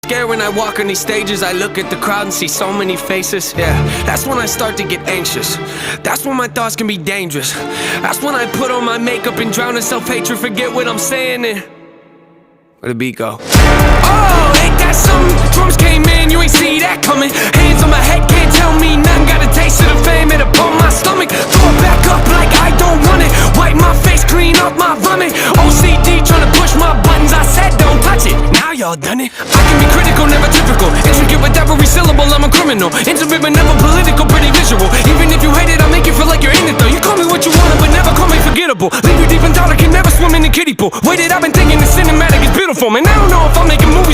Scared when I walk on these stages, I look at the crowd and see so many faces. Yeah, that's when I start to get anxious. That's when my thoughts can be dangerous. That's when I put on my makeup and drown in self-hatred. Forget what I'm saying and where the beat go? Oh, ain't that something? Drums came in, you ain't see that coming. Hands on my head, can't tell me nothing. Got a taste of the fame, it upon my stomach. Throw it back up like I don't want it. Wipe my face, clean off my vomit. OCD tryna push my buttons, I said don't touch it. Now y'all done it. I can be critical, never typical. Intricate with every syllable, I'm a criminal. Intimate but never political, pretty visual. Even if you hate it, I'll make you feel like you're in it though. You call me what you want, but never call me forgettable. Leave you deep in thought, I can never swim in the kiddie pool. Waited, I've been thinking the cinematic is beautiful. Man, I don't know if I'm making movies